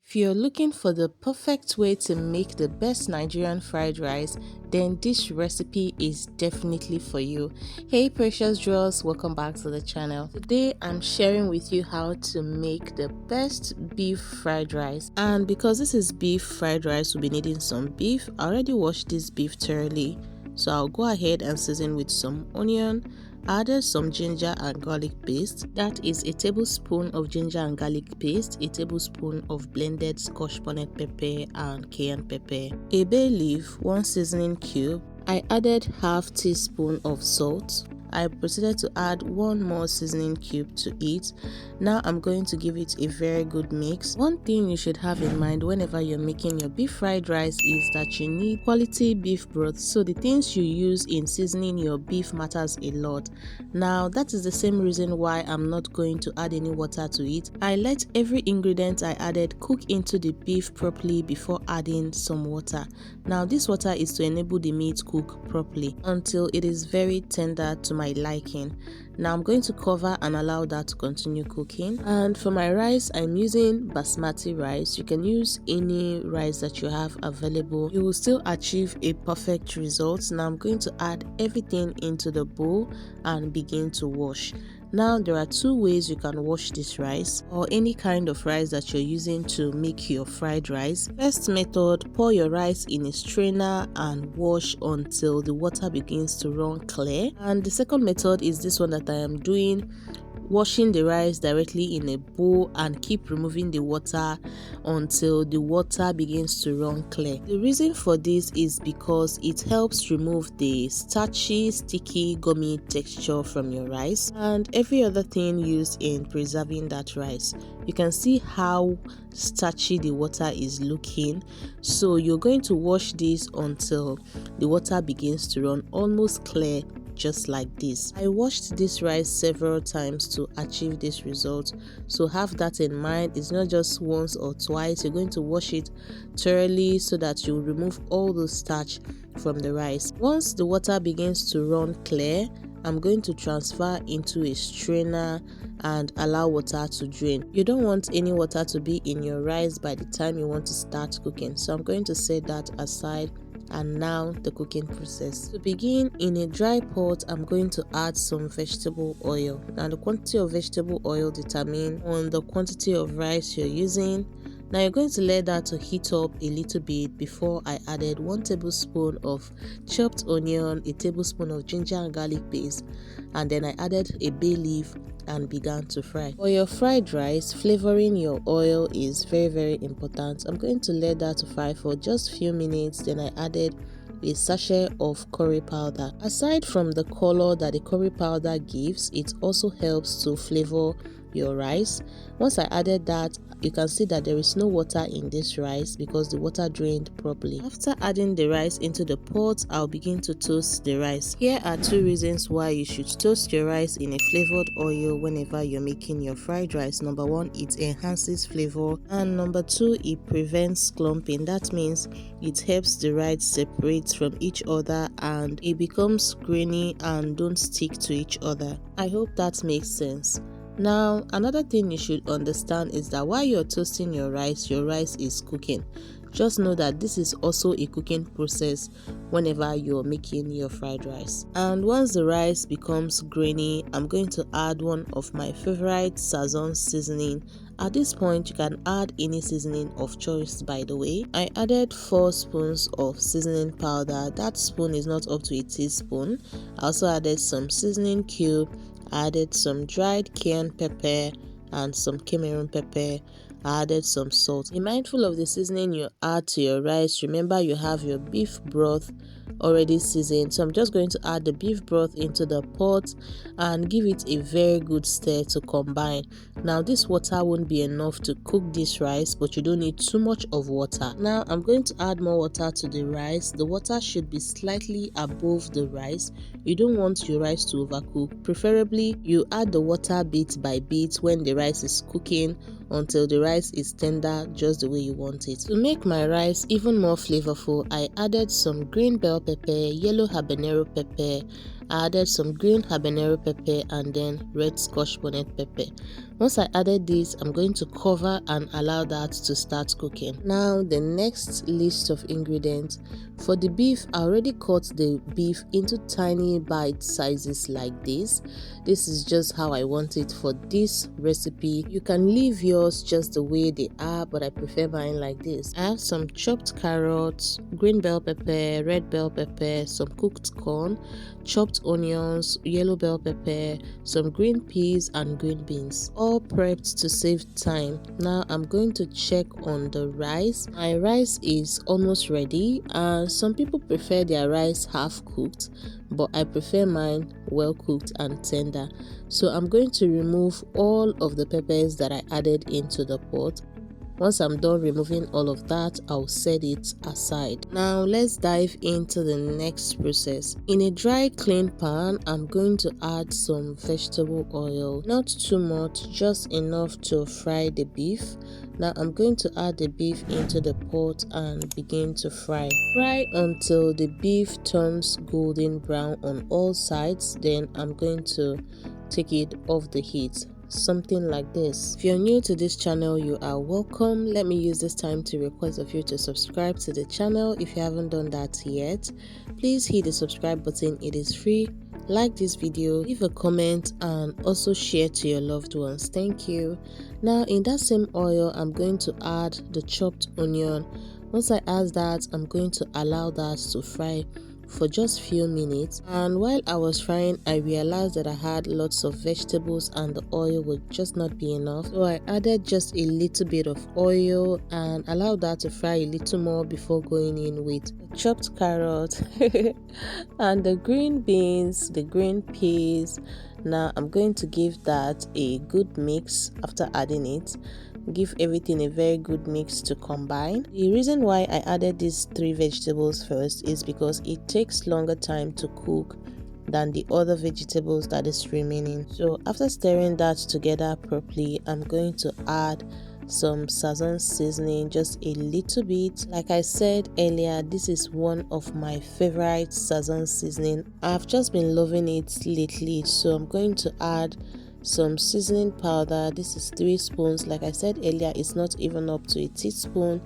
If you're looking for the perfect way to make the best Nigerian fried rice, then this recipe is definitely for you. Hey precious jewels, welcome back to the channel. Today I'm sharing with you how to make the best beef fried rice. And because this is beef fried rice, we'll be needing some beef. I already washed this beef thoroughly, so I'll go ahead and season with some onion. Added some ginger and garlic paste. That is a tablespoon of ginger and garlic paste, a tablespoon of blended Scotch bonnet pepper and Cayenne pepper, a bay leaf, 1 seasoning cube. I added half teaspoon of salt. I proceeded to add 1 more seasoning cube to it. Now I'm going to give it a very good mix. One thing you should have in mind whenever you're making your beef fried rice is that you need quality beef broth. So the things you use in seasoning your beef matters a lot. Now that is the same reason why I'm not going to add any water to it. I let every ingredient I added cook into the beef properly before adding some water. Now this water is to enable the meat cook properly until it is very tender to my liking. Now I'm going to cover and allow that to continue cooking. And for my rice, I'm using basmati rice. You can use any rice that you have available. You will still achieve a perfect result. Now I'm going to add everything into the bowl and begin to wash. Now there are 2 ways you can wash this rice or any kind of rice that you're using to make your fried rice. First method, pour your rice in a strainer and wash until the water begins to run clear. And the second method is this one that I am doing, washing the rice directly in a bowl and keep removing the water until the water begins to run clear. The reason for this is because it helps remove the starchy, sticky, gummy texture from your rice and every other thing used in preserving that rice. You can see how starchy the water is looking, so you're going to wash this until the water begins to run almost clear, just like this. I washed this rice several times to achieve this result, so have that in mind. It's not just once or twice. You're going to wash it thoroughly so that you remove all the starch from the rice. Once the water begins to run clear, I'm going to transfer into a strainer and allow water to drain. You don't want any water to be in your rice by the time you want to start cooking, so I'm going to set that aside. And now the cooking process. To begin, in a dry pot, I'm going to add some vegetable oil. Now the quantity of vegetable oil determines on the quantity of rice you're using. Now you're going to let that to heat up a little bit before I added 1 tablespoon of chopped onion, a tablespoon of ginger and garlic paste, and then I added a bay leaf and began to fry. For your fried rice, flavoring your oil is very important. I'm going to let that to fry for just a few minutes. Then I added a sachet of curry powder. Aside from the color that the curry powder gives, it also helps to flavor your rice. Once I added that, you can see that there is no water in this rice because the water drained properly. After adding the rice into the pot, I'll begin to toast the rice. Here are 2 reasons why you should toast your rice in a flavored oil whenever you're making your fried rice. Number 1, it enhances flavor, and number 2, it prevents clumping. That means it helps the rice separate from each other and it becomes grainy and don't stick to each other. I hope that makes sense. Now, another thing you should understand is that while you're toasting your rice is cooking. Just know that this is also a cooking process whenever you're making your fried rice. And once the rice becomes grainy, I'm going to add one of my favorite Sazon seasoning. At this point, you can add any seasoning of choice, by the way. I added 4 spoons of seasoning powder. That spoon is not up to a teaspoon. I also added some seasoning cube, added some dried cayenne pepper and some Cameroon pepper. I added some salt. Be mindful of the seasoning you add to your rice. Remember, you have your beef broth already seasoned, so I'm just going to add the beef broth into the pot and give it a very good stir to combine. Now this water won't be enough to cook this rice, but you don't need too much of water. Now I'm going to add more water to the rice. The water should be slightly above the rice. You don't want your rice to overcook. Preferably you add the water bit by bit when the rice is cooking until the rice is tender, just the way you want it. To make my rice even more flavorful, I added some green bell pepper, yellow habanero pepper, I added some green habanero pepper and then red Scotch bonnet pepper. Once I added this, I'm going to cover and allow that to start cooking. Now the next list of ingredients. For the beef, I already cut the beef into tiny bite sizes like this. This is just how I want it for this recipe. You can leave yours just the way they are, but I prefer mine like this. I have some chopped carrots, green bell pepper, red bell pepper, some cooked corn, chopped onions, yellow bell pepper, some green peas and green beans, all prepped to save time. Now I'm going to check on the rice. My rice is almost ready, and some people prefer their rice half cooked, but I prefer mine well cooked and tender. So I'm going to remove all of the peppers that I added into the pot. Once I'm done removing all of that, I'll set it aside. Now let's dive into the next process. In a dry clean pan, I'm going to add some vegetable oil. Not too much, just enough to fry the beef. Now I'm going to add the beef into the pot and begin to fry. Fry until the beef turns golden brown on all sides. Then I'm going to take it off the heat. Something like this. If you're new to this channel, you are welcome. Let me use this time to request of you to subscribe to the channel if you haven't done that yet. Please hit the subscribe button, it is free. Like this video, leave a comment, and also share to your loved ones. Thank you. Now in that same oil, I'm going to add the chopped onion. Once I add that, I'm going to allow that to fry for just few minutes, and while I was frying, I realized that I had lots of vegetables and the oil would just not be enough, so I added just a little bit of oil and allowed that to fry a little more before going in with the chopped carrot and the green beans, the green peas. Now I'm going to give that a good mix. After adding it, give everything a very good mix to combine. The reason why I added these three vegetables first is because it takes longer time to cook than the other vegetables that is remaining. So after stirring that together properly, I'm going to add some Sazon seasoning, just a little bit. Like I said earlier, this is one of my favorite Sazon seasoning. I've just been loving it lately, so I'm going to add some seasoning powder. This is 3 spoons. Like I said earlier, it's not even up to a teaspoon,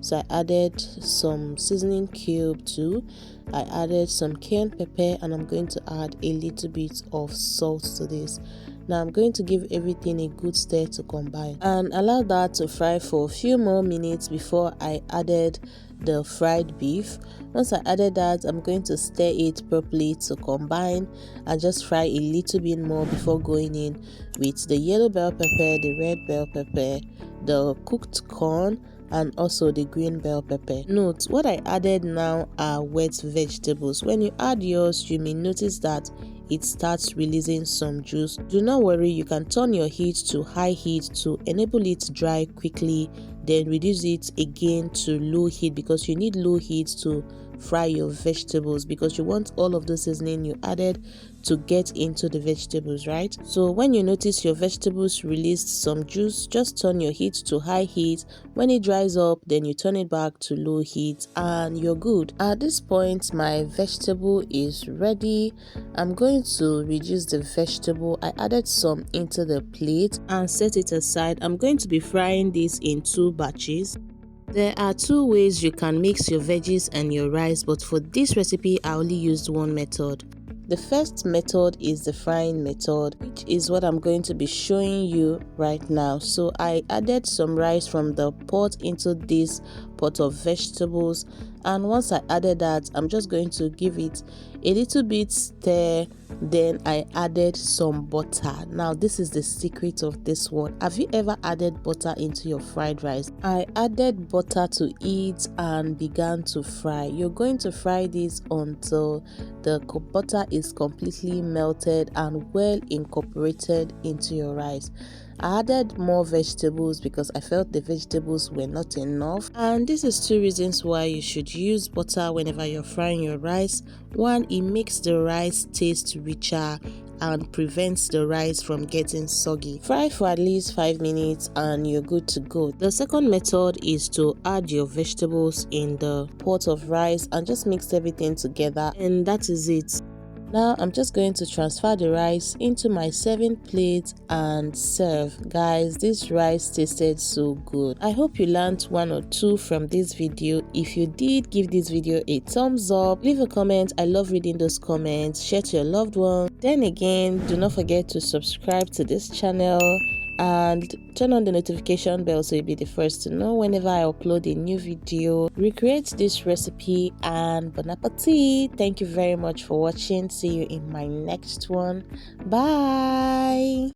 so I added some seasoning cube too. I added some cayenne pepper, and I'm going to add a little bit of salt to this. Now I'm going to give everything a good stir to combine and allow that to fry for a few more minutes before I added the fried beef. Once I added that, I'm going to stir it properly to combine and just fry a little bit more before going in with the yellow bell pepper, the red bell pepper, the cooked corn, and also the green bell pepper. Note, what I added now are wet vegetables. When you add yours, you may notice that it starts releasing some juice. Do not worry, you can turn your heat to high heat to enable it to dry quickly, then reduce it again to low heat, because you need low heat to fry your vegetables, because you want all of the seasoning you added to get into the vegetables, right? So when you notice your vegetables released some juice, just turn your heat to high heat. When it dries up, then you turn it back to low heat and you're good. At this point, my vegetable is ready. I'm going to reduce the vegetable. I added some into the plate and set it aside. I'm going to be frying this in 2 batches. There are 2 ways you can mix your veggies and your rice, but for this recipe I only used one method. The first method is the frying method, which is what I'm going to be showing you right now. So I added some rice from the pot into this pot of vegetables, and once I added that, I'm just going to give it a little bit stir. Then I added some butter. Now this is the secret of this one. Have you ever added butter into your fried rice? I added butter to it and began to fry. You're going to fry this until the butter is completely melted and well incorporated into your rice. I added more vegetables because I felt the vegetables were not enough, and this is 2 reasons why you should use butter whenever you're frying your rice. One, it makes the rice taste richer and prevents the rice from getting soggy. Fry for at least 5 minutes and you're good to go. The second method is to add your vegetables in the pot of rice and just mix everything together, and that is it. Now I'm just going to transfer the rice into my serving plate and serve. Guys, this rice tasted so good. I hope you learned one or two from this video. If you did, give this video a thumbs up, leave a comment. I love reading those comments. Share to your loved ones. Then again, do not forget to subscribe to this channel and turn on the notification bell so you'll be the first to know whenever I upload a new video. Recreate this recipe and bon appetit. Thank you very much for watching. See you in my next one. Bye.